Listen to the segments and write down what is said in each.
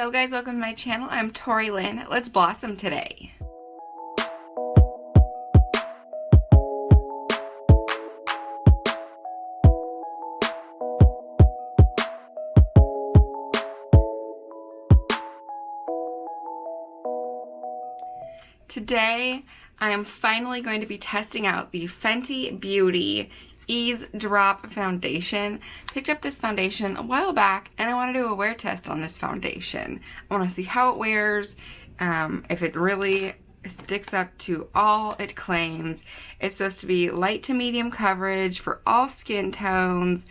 Hello guys, welcome to my channel. I'm Tori Lynn. Let's blossom today. Today, I am finally going to be testing out the Fenty Beauty EAZE Drop Foundation. Picked up this foundation a while back and I want to do a wear test on this foundation. I want to see how it wears, if it really sticks up to all it claims. It's supposed to be light to medium coverage for all skin tones,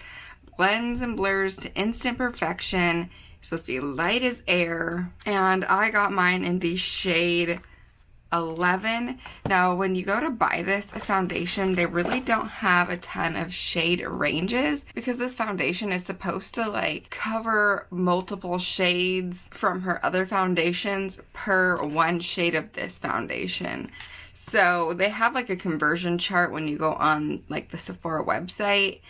blends and blurs to instant perfection. It's supposed to be light as air, and I got mine in the shade 11. Now, when you go to buy this foundation, they really don't have a ton of shade ranges because this foundation is supposed to like cover multiple shades from her other foundations per one shade of this foundation. So they have like a conversion chart when you go on like the Sephora website.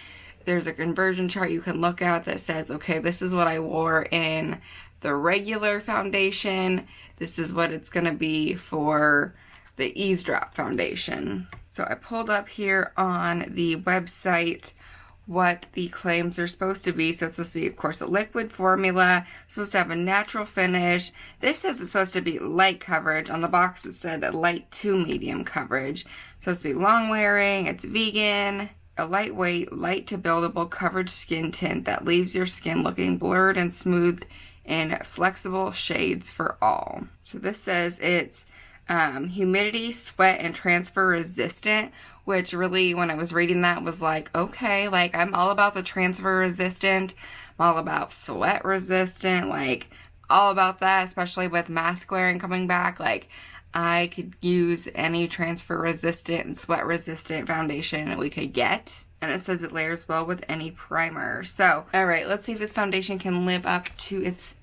There's a conversion chart you can look at that says, okay, this is what I wore in the regular foundation. This is what it's gonna be for the EAZE Drop foundation. So I pulled up here on the website what the claims are supposed to be. So it's supposed to be, of course, a liquid formula. It's supposed to have a natural finish. This says it's supposed to be light coverage. On the box it said a light to medium coverage. It's supposed to be long wearing. It's vegan. A lightweight, light to buildable coverage skin tint that leaves your skin looking blurred and smooth in flexible shades for all. So this says it's humidity, sweat, and transfer resistant, which really, when I was reading that, was like, okay, like I'm all about the transfer resistant. I'm all about sweat resistant, like all about that, especially with mask wearing coming back. Like I could use any transfer resistant and sweat resistant foundation we could get. And it says it layers well with any primer. So, all right, let's see if this foundation can live up to its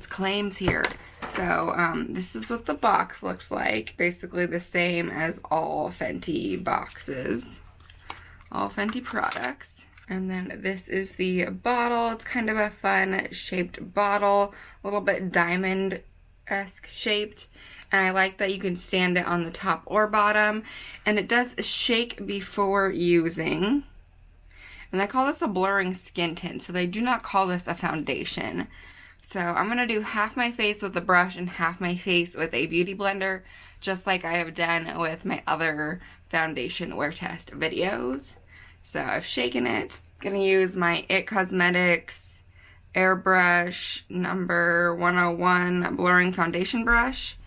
claims here. So, this is what the box looks like. Basically the same as all Fenty boxes. All Fenty products. And then this is the bottle. It's kind of a fun shaped bottle. A little bit diamond-esque shaped. And I like that you can stand it on the top or bottom. And it does shake before using. And I call this a blurring skin tint, so they do not call this a foundation. So I'm going to do half my face with a brush and half my face with a beauty blender, just like I have done with my other foundation wear test videos. So I've shaken it. I'm going to use my IT Cosmetics Airbrush number 101 blurring foundation brush.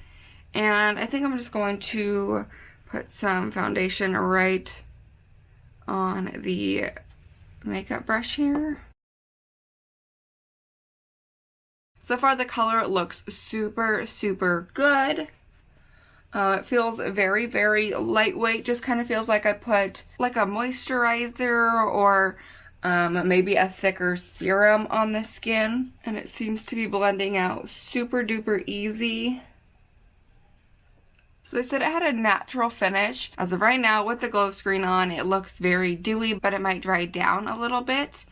And I think I'm just going to put some foundation right on the makeup brush here. So far the color looks super, super good. It feels very, very lightweight. Just kind of feels like I put like a moisturizer or maybe a thicker serum on the skin. And it seems to be blending out super duper easy. So they said it had a natural finish. As of right now, with the glow screen on, it looks very dewy, but it might dry down a little bit.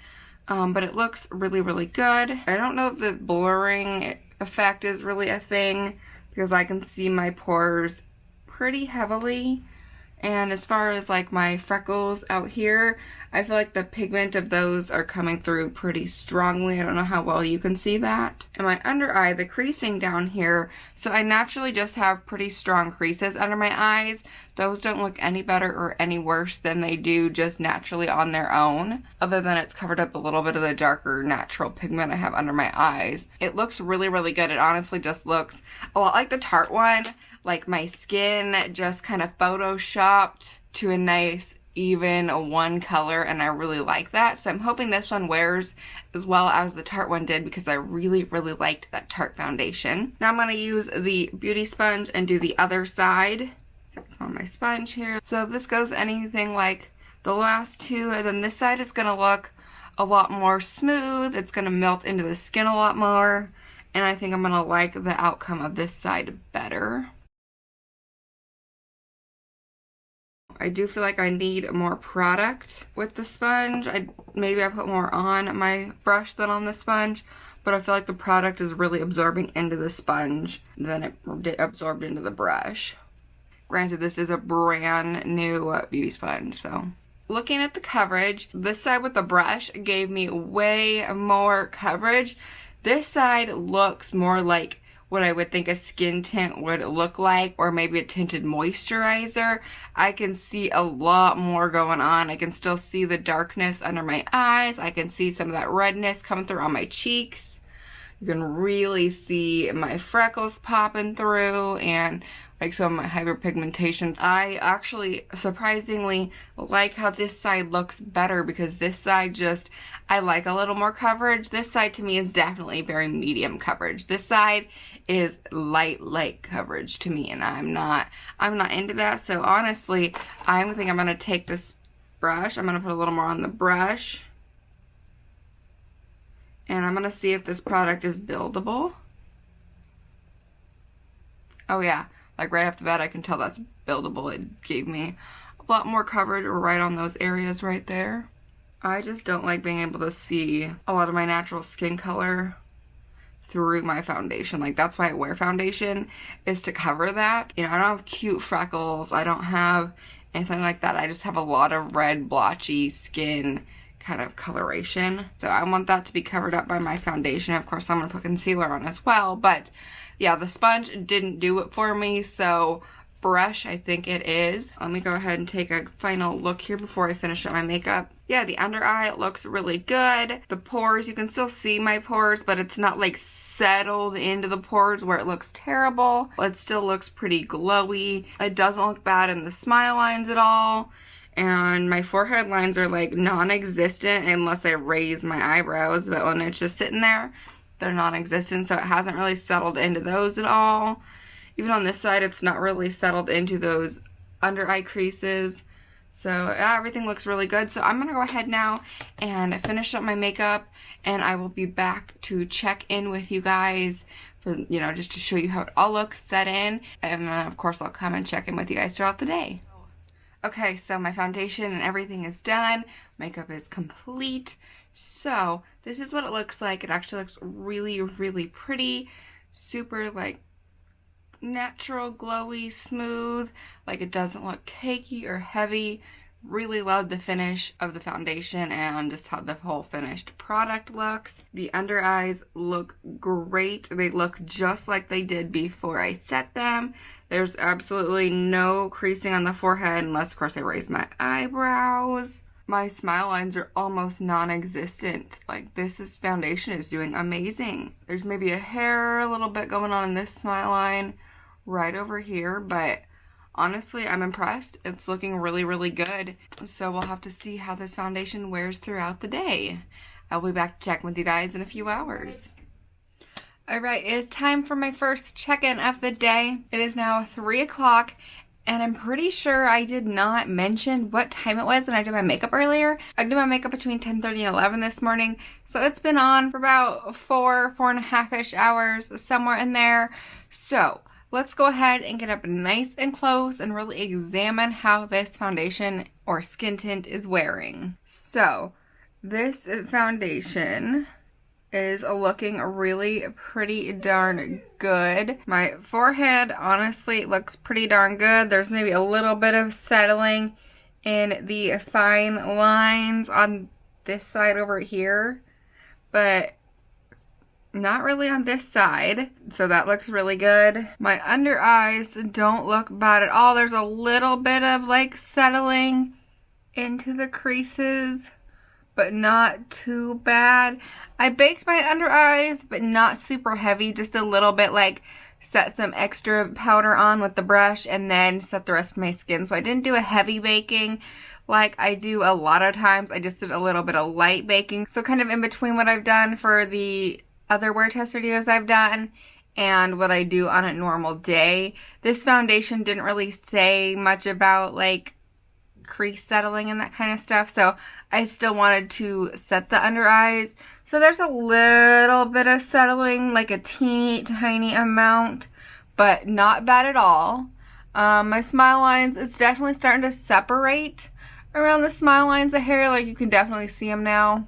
But it looks really, really good. I don't know if the blurring effect is really a thing because I can see my pores pretty heavily. And as far as like my freckles out here, I feel like the pigment of those are coming through pretty strongly. I don't know how well you can see that. And my under eye, the creasing down here, so I naturally just have pretty strong creases under my eyes. Those don't look any better or any worse than they do just naturally on their own, other than it's covered up a little bit of the darker natural pigment I have under my eyes. It looks really, really good. It honestly just looks a lot like the Tarte one. Like my skin just kind of photoshopped to a nice even one color, and I really like that. So I'm hoping this one wears as well as the Tarte one did because I really, really liked that Tarte foundation. Now I'm going to use the beauty sponge and do the other side. So it's on my sponge here. So if this goes anything like the last two, and then this side is going to look a lot more smooth. It's going to melt into the skin a lot more, and I think I'm going to like the outcome of this side better. I do feel like I need more product with the sponge. Maybe I put more on my brush than on the sponge, but I feel like the product is really absorbing into the sponge than it absorbed into the brush. Granted, this is a brand new beauty sponge, so. Looking at the coverage, this side with the brush gave me way more coverage. This side looks more like what I would think a skin tint would look like, or maybe a tinted moisturizer. I can see a lot more going on. I can still see the darkness under my eyes. I can see some of that redness coming through on my cheeks. You can really see my freckles popping through and like some of my hyperpigmentation. I actually surprisingly like how this side looks better because this side I like a little more coverage. This side to me is definitely very medium coverage. This side is light coverage to me, and I'm not into that. So honestly, I think I'm gonna take this brush. I'm gonna put a little more on the brush. And I'm going to see if this product is buildable. Oh yeah, like right off the bat I can tell that's buildable. It gave me a lot more coverage right on those areas right there. I just don't like being able to see a lot of my natural skin color through my foundation. Like that's why I wear foundation, is to cover that. You know, I don't have cute freckles. I don't have anything like that. I just have a lot of red blotchy skin kind of coloration. So I want that to be covered up by my foundation. Of course, I'm going to put concealer on as well. But yeah, the sponge didn't do it for me. So brush, I think it is. Let me go ahead and take a final look here before I finish up my makeup. Yeah, the under eye looks really good. The pores, you can still see my pores, but it's not like settled into the pores where it looks terrible. It still looks pretty glowy. It doesn't look bad in the smile lines at all. And my forehead lines are like non-existent unless I raise my eyebrows, but when it's just sitting there, they're non-existent, so it hasn't really settled into those at all. Even on this side, it's not really settled into those under eye creases. So yeah, everything looks really good. So I'm gonna go ahead now and finish up my makeup, and I will be back to check in with you guys for, you know, just to show you how it all looks set in. And of course, I'll come and check in with you guys throughout the day. Okay, so my foundation and everything is done. Makeup is complete. So this is what it looks like. It actually looks really pretty. Super like natural, glowy, smooth. Like it doesn't look cakey or heavy. Really love the finish of the foundation and just how the whole finished product looks. The under eyes look great. They look just like they did before I set them. There's absolutely no creasing on the forehead unless, of course, I raise my eyebrows. My smile lines are almost non-existent. Like this foundation is doing amazing. There's maybe a hair a little bit going on in this smile line right over here, but honestly, I'm impressed. It's looking really good. So we'll have to see how this foundation wears throughout the day. I'll be back to check with you guys in a few hours. Alright, it is time for my first check-in of the day. It is now 3 o'clock, and I'm pretty sure I did not mention what time it was when I did my makeup earlier. I did my makeup between 10:30 and 11 this morning, so it's been on for about 4.5-ish hours, somewhere in there. So let's go ahead and get up nice and close and really examine how this foundation or skin tint is wearing. So this foundation is looking really pretty darn good. My forehead honestly looks pretty darn good. There's maybe a little bit of settling in the fine lines on this side over here, but not really on this side, so that looks really good. My under eyes don't look bad at all. There's a little bit of like settling into the creases, but not too bad. I baked my under eyes, but not super heavy, just a little bit, like set some extra powder on with the brush and then set the rest of my skin. So I didn't do a heavy baking like I do a lot of times. I just did a little bit of light baking. So kind of in between what I've done for the other wear test videos I've done and what I do on a normal day. This foundation didn't really say much about like crease settling and that kind of stuff, so I still wanted to set the under eyes. So there's a little bit of settling, like a teeny tiny amount, but not bad at all. My smile lines, it's definitely starting to separate around the smile lines of hair. Like, you can definitely see them now.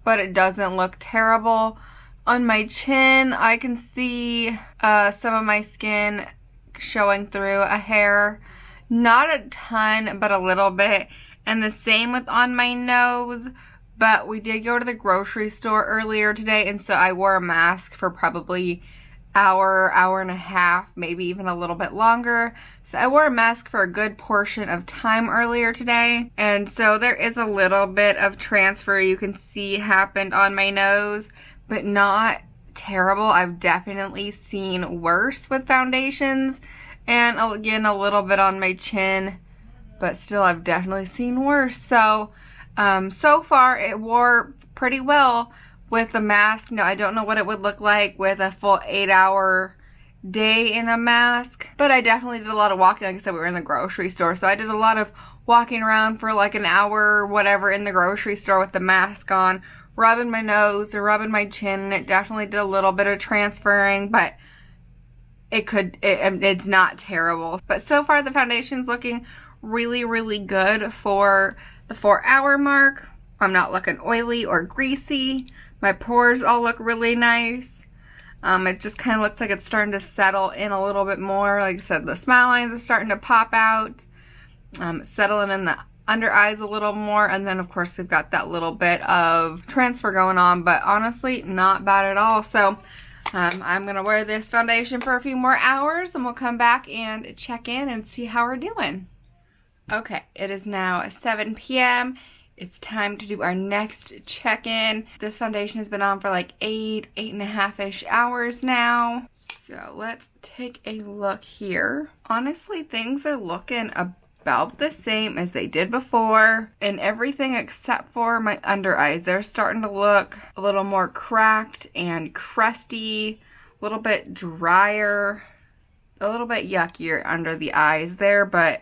But it doesn't look terrible. On my chin, I can see some of my skin showing through a hair. Not a ton, but a little bit. And the same with on my nose. But we did go to the grocery store earlier today, and so I wore a mask for probably hour and a half, maybe even a little bit longer. So I wore a mask for a good portion of time earlier today. And so there is a little bit of transfer you can see happened on my nose, but not terrible. I've definitely seen worse with foundations. And again, a little bit on my chin, but still I've definitely seen worse. So, so far it wore pretty well with the mask. Now, I don't know what it would look like with a full 8-hour day in a mask, but I definitely did a lot of walking. Like I said, we were in the grocery store, so I did a lot of walking around for like an hour or whatever in the grocery store with the mask on, rubbing my nose or rubbing my chin. It definitely did a little bit of transferring, but it's not terrible. But so far the foundation's looking really, really good for the 4-hour mark. I'm not looking oily or greasy. My pores all look really nice. It just kind of looks like it's starting to settle in a little bit more. Like I said, the smile lines are starting to pop out. Settling in the under eyes a little more. And then, of course, we've got that little bit of transfer going on. But honestly, not bad at all. So I'm going to wear this foundation for a few more hours. And we'll come back and check in and see how we're doing. Okay, it is now 7 p.m. It's time to do our next check-in. This foundation has been on for like 8.5-ish hours now. So let's take a look here. Honestly, things are looking about the same as they did before. And everything except for my under eyes. They're starting to look a little more cracked and crusty, a little bit drier, a little bit yuckier under the eyes there, but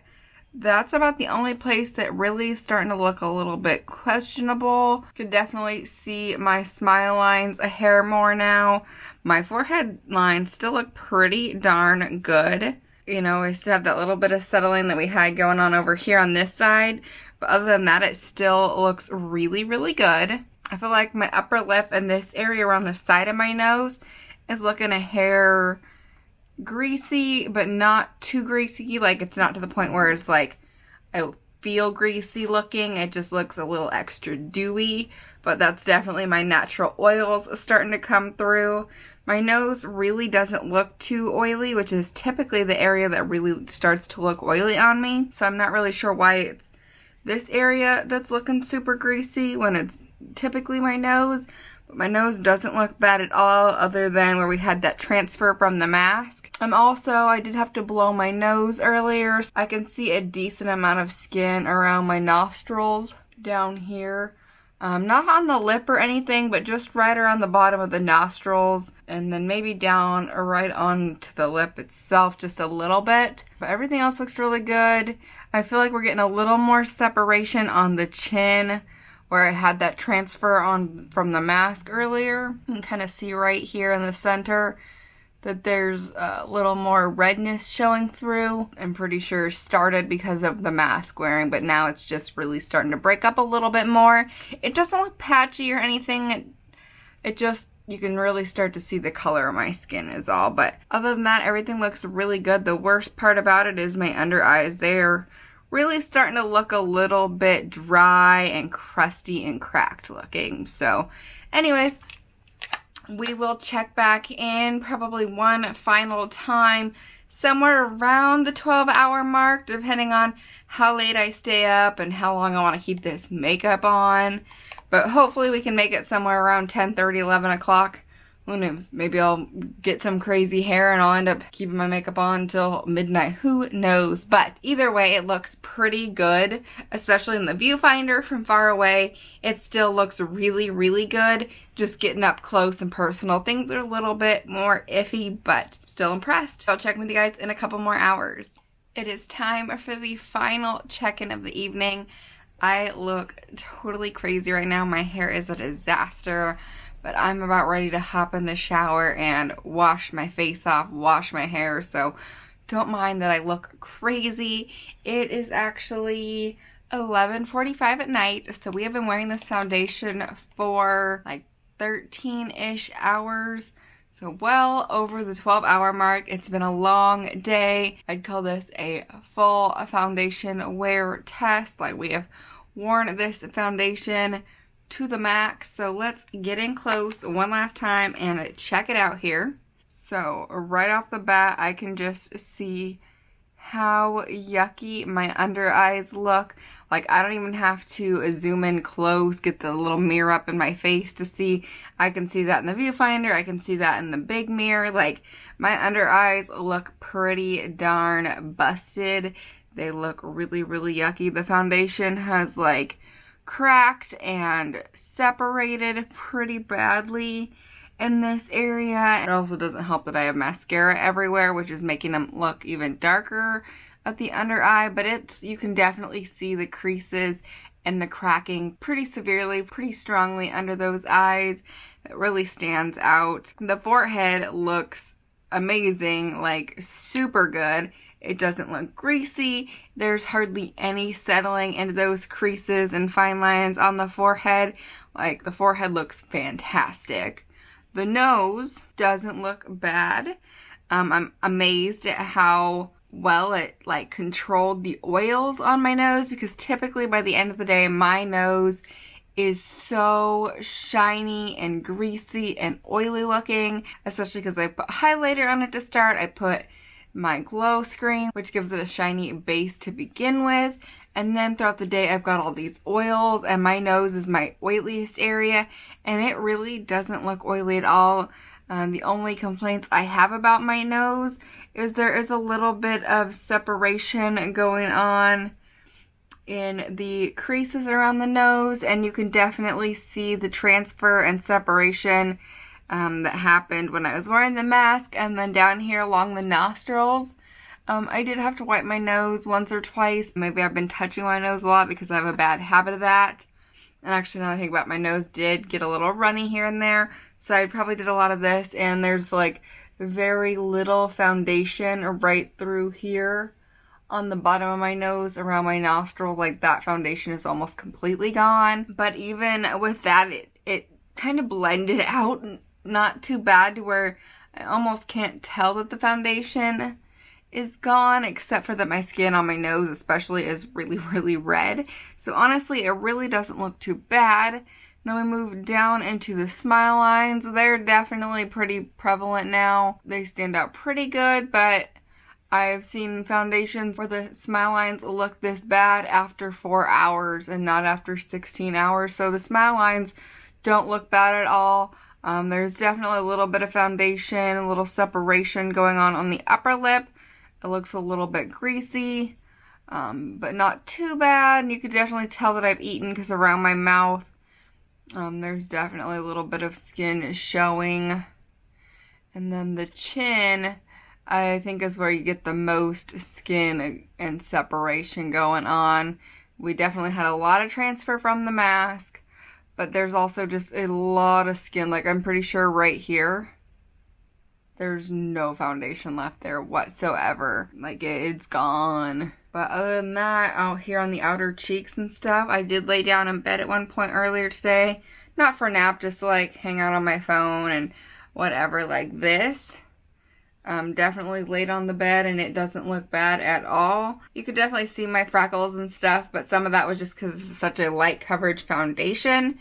that's about the only place that really is starting to look a little bit questionable. Could definitely see my smile lines a hair more now. My forehead lines still look pretty darn good. You know, I still have that little bit of settling that we had going on over here on this side. But other than that, it still looks really, really good. I feel like my upper lip and this area around the side of my nose is looking a hair greasy, but not too greasy. Like, it's not to the point where it's like I feel greasy looking. It just looks a little extra dewy, but that's definitely my natural oils starting to come through. My nose really doesn't look too oily, which is typically the area that really starts to look oily on me. So I'm not really sure why it's this area that's looking super greasy when it's typically my nose. But my nose doesn't look bad at all, other than where we had that transfer from the mask. I did have to blow my nose earlier. I can see a decent amount of skin around my nostrils down here. Not on the lip or anything, but just right around the bottom of the nostrils. And then maybe down or right onto the lip itself just a little bit. But everything else looks really good. I feel like we're getting a little more separation on the chin, where I had that transfer on from the mask earlier. You can kind of see right here in the center that there's a little more redness showing through. I'm pretty sure started because of the mask wearing, but now it's just really starting to break up a little bit more. It doesn't look patchy or anything. It just, you can really start to see the color of my skin is all. But other than that, everything looks really good. The worst part about it is my under eyes. They're really starting to look a little bit dry and crusty and cracked looking. So anyways, we will check back in probably one final time somewhere around the 12-hour mark, depending on how late I stay up and how long I want to keep this makeup on. But hopefully we can make it somewhere around 10:30, 11 o'clock. Who knows? Maybe I'll get some crazy hair and I'll end up keeping my makeup on until midnight. Who knows? But either way, it looks pretty good, especially in the viewfinder from far away. It still looks really, really good. Just getting up close and personal, things are a little bit more iffy, but still impressed. I'll check with you guys in a couple more hours. It is time for the final check-in of the evening. I look totally crazy right now. My hair is a disaster. But I'm about ready to hop in the shower and wash my face off, wash my hair. So Don't mind that I look crazy. It is actually 11:45 at night, so we have been wearing this foundation for like 13-ish hours. So well over the 12-hour mark. It's been a long day. I'd call this a full foundation wear test. Like, we have worn this foundation to the max. So let's get in close one last time and check it out here. So right off the bat, I can just see how yucky my under eyes look. Like, I don't even have to zoom in close, get the little mirror up in my face to see. I can see that in the viewfinder. I can see that in the big mirror. Like, my under eyes look pretty darn busted. They look really, really yucky. The foundation has like cracked and separated pretty badly in this area. It also doesn't help that I have mascara everywhere, which is making them look even darker at the under eye, but you can definitely see the creases and the cracking pretty severely, pretty strongly under those eyes. It really stands out. The forehead looks amazing, like super good. It doesn't look greasy. There's hardly any settling into those creases and fine lines on the forehead. Like, the forehead looks fantastic. The nose doesn't look bad. I'm amazed at how well it like controlled the oils on my nose, because typically by the end of the day my nose is so shiny and greasy and oily looking, especially because I put highlighter on it to start. I put my glow screen, which gives it a shiny base to begin with, and then throughout the day I've got all these oils, and my nose is my oiliest area, and it really doesn't look oily at all. The only complaints I have about my nose is there is a little bit of separation going on in the creases around the nose, and you can definitely see the transfer and separation that happened when I was wearing the mask. And then down here along the nostrils, I did have to wipe my nose once or twice. Maybe I've been touching my nose a lot because I have a bad habit of that. And actually, now that I think about it, my nose did get a little runny here and there. So I probably did a lot of this, and there's like very little foundation right through here on the bottom of my nose around my nostrils. Like, that foundation is almost completely gone. But even with that, it kind of blended out not too bad to where I almost can't tell that the foundation is gone, except for that my skin on my nose especially is really, really red. So honestly, it really doesn't look too bad. Then we move down into the smile lines. They're definitely pretty prevalent now. They stand out pretty good, but I've seen foundations where the smile lines look this bad after 4 hours and not after 16 hours. So the smile lines don't look bad at all. There's definitely a little bit of foundation, a little separation going on the upper lip. It looks a little bit greasy, but not too bad. And you could definitely tell that I've eaten, because around my mouth, there's definitely a little bit of skin showing. And then the chin, I think, is where you get the most skin and separation going on. We definitely had a lot of transfer from the mask, but there's also just a lot of skin. Like, I'm pretty sure right here, there's no foundation left there whatsoever. Like, it's gone. But other than that, out here on the outer cheeks and stuff, I did lay down in bed at one point earlier today. Not for a nap, just to like hang out on my phone and whatever like this. Definitely laid on the bed, and it doesn't look bad at all. You could definitely see my freckles and stuff, but some of that was just because it's such a light coverage foundation.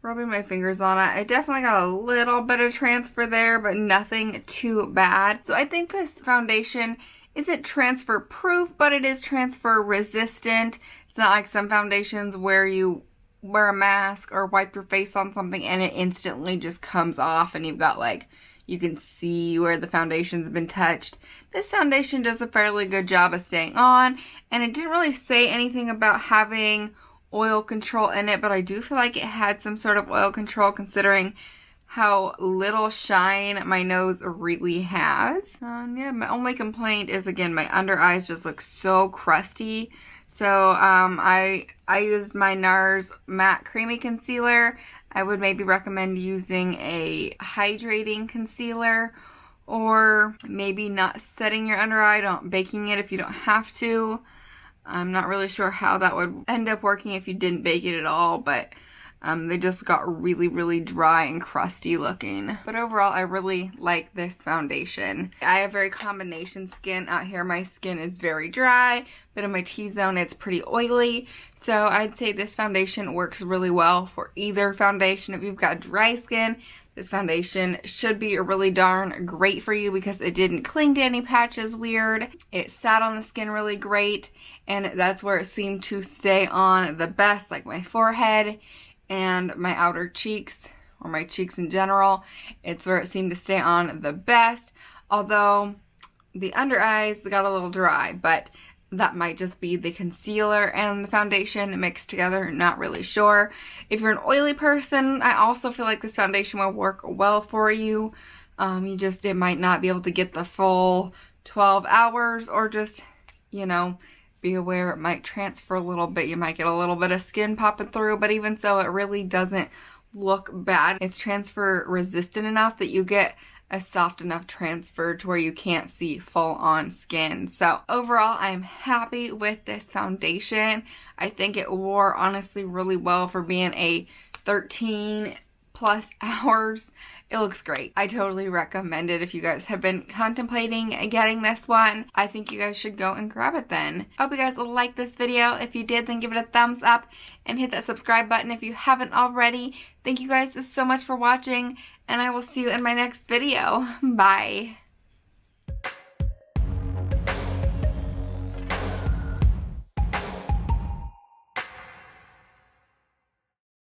Rubbing my fingers on it, I definitely got a little bit of transfer there, but nothing too bad. So I think this foundation isn't transfer proof, but it is transfer resistant. It's not like some foundations where you wear a mask or wipe your face on something and it instantly just comes off and you've got like, you can see where the foundation's been touched. This foundation does a fairly good job of staying on, and it didn't really say anything about having oil control in it, but I do feel like it had some sort of oil control considering how little shine my nose really has. Yeah, my only complaint is, again, my under eyes just look so crusty. So I used my NARS matte creamy concealer. I would maybe recommend using a hydrating concealer or maybe not setting your under eye, don't baking it if you don't have to. I'm not really sure how that would end up working if you didn't bake it at all, but they just got really, really dry and crusty looking. But overall, I really like this foundation. I have very combination skin. Out here, my skin is very dry, but in my T-zone, it's pretty oily. So I'd say this foundation works really well for either foundation. If you've got dry skin, this foundation should be really darn great for you because it didn't cling to any patches weird. It sat on the skin really great, and that's where it seemed to stay on the best, like my forehead and my outer cheeks, or my cheeks in general. It's where it seemed to stay on the best, although the under eyes got a little dry, but that might just be the concealer and the foundation mixed together, not really sure. If you're an oily person, I also feel like this foundation will work well for you. It might not be able to get the full 12 hours, or just, you know, be aware it might transfer a little bit. You might get a little bit of skin popping through, but even so, it really doesn't look bad. It's transfer resistant enough that you get a soft enough transfer to where you can't see full on skin. So overall, I'm happy with this foundation. I think it wore honestly really well for being a 13 plus hours. It looks great. I totally recommend it if you guys have been contemplating getting this one. I think you guys should go and grab it then. I hope you guys liked this video. If you did, then give it a thumbs up and hit that subscribe button if you haven't already. Thank you guys so much for watching, and I will see you in my next video. Bye.